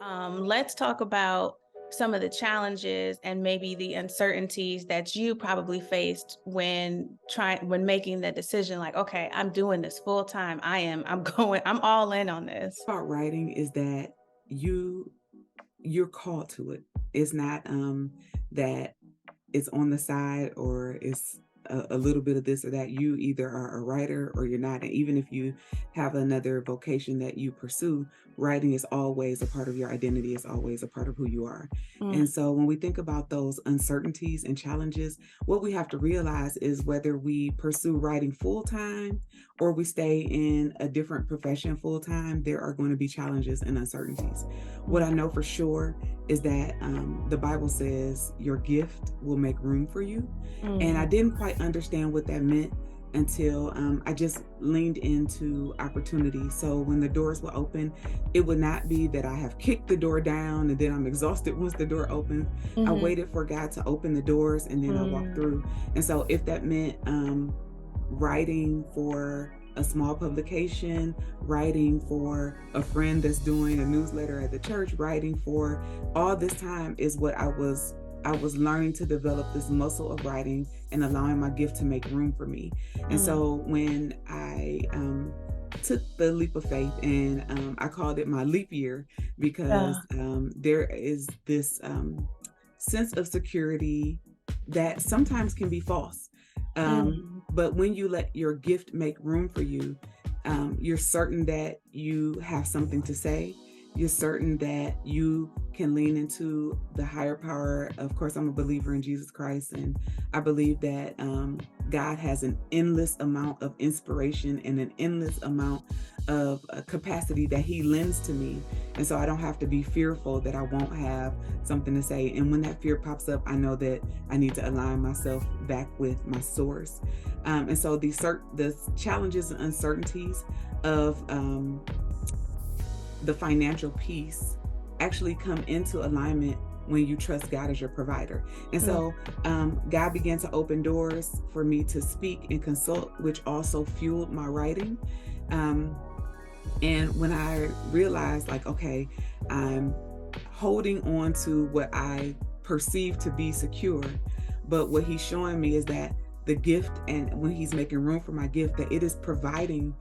Let's talk about some of the challenges and maybe the uncertainties that you probably faced when making the decision, like, okay, I'm doing this full time. I'm all in on this. About writing is that you you're called to it. It's not that it's on the side or it's a little bit of this or that. You either are a writer or you're not. And even if you have another vocation that you pursue, writing is always a part of your identity, is always a part of who you are. Mm, And so when we think about those uncertainties and challenges, what we have to realize is whether we pursue writing full time or we stay in a different profession full time, there are going to be challenges and uncertainties. What I mm, know for sure is that the Bible says your gift will make room for you. And I mhm, didn't quite understand what that meant until I just leaned into opportunity. So when the doors were open, it would not be that I have kicked the door down and then I'm exhausted once the door opens. I mhm, waited for God to open the doors and then I walked mm, through. And so if that meant writing for a small publication, writing for a friend that's doing a newsletter at the church, writing for all this time is what I was learning to develop this muscle of writing and allowing my gift to make room for me. And mm, so when I took the leap of faith and I called it my leap year because yeah, there is this sense of security that sometimes can be false. mm, But when you let your gift make room for you, you're certain that you have something to say. You're certain that you can lean into the higher power. Of course, I'm a believer in Jesus Christ, and I believe that God has an endless amount of inspiration and an endless amount of capacity that He lends to me. And so I don't have to be fearful that I won't have something to say. And when that fear pops up, I know that I need to align myself back with my source. And so the challenges and uncertainties of the financial piece actually come into alignment when you trust God as your provider. And mm, so God began to open doors for me to speak and consult, which also fueled my writing. Um, and when I realized, like, okay, I'm holding on to what I perceive to be secure, but what He's showing me is that the gift, and when He's making room for my gift, that it is providing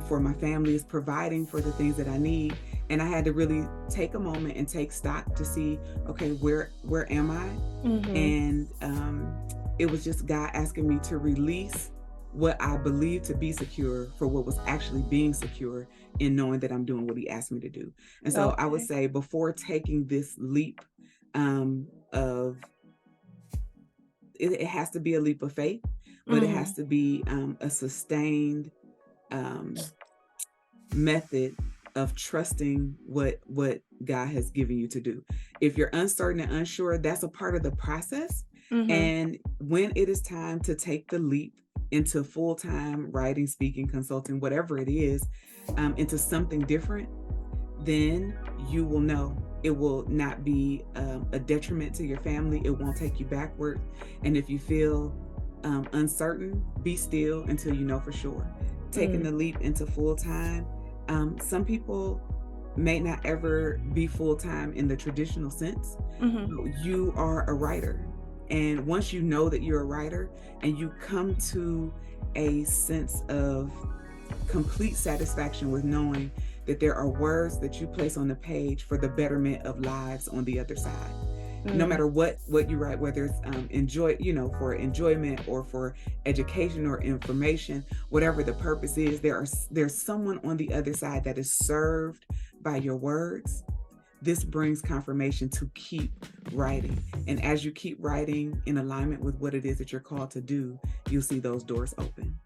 for my family, is providing for the things that I need. And I had to really take a moment and take stock to see, okay, where am I? mhm. And it was just God asking me to release what I believed to be secure for what was actually being secure in knowing that I'm doing what He asked me to do. And so I would Okay. say before taking this leap of it has to be a leap of faith, but it has Mhm. to be a sustained um, method of trusting what God has given you to do. If you're uncertain and unsure, that's a part of the process. Mhm. And when it is time to take the leap into full-time writing, speaking, consulting, whatever it is, into something different, then you will know it will not be a detriment to your family. It won't take you backward. And if you feel uncertain, be still until you know for sure. Taking Mm, the leap into full time, some people may not ever be full time in the traditional sense, mhm. but you are a writer. And once you know that you're a writer and you come to a sense of complete satisfaction with knowing that there are words that you place on the page for the betterment of lives on the other side. No Mm, matter what you write, whether it's enjoy, for enjoyment or for education or information, whatever the purpose is, there's someone on the other side that is served by your words. This brings confirmation to keep writing. And as you keep writing in alignment with what it is that you're called to do, you'll see those doors open.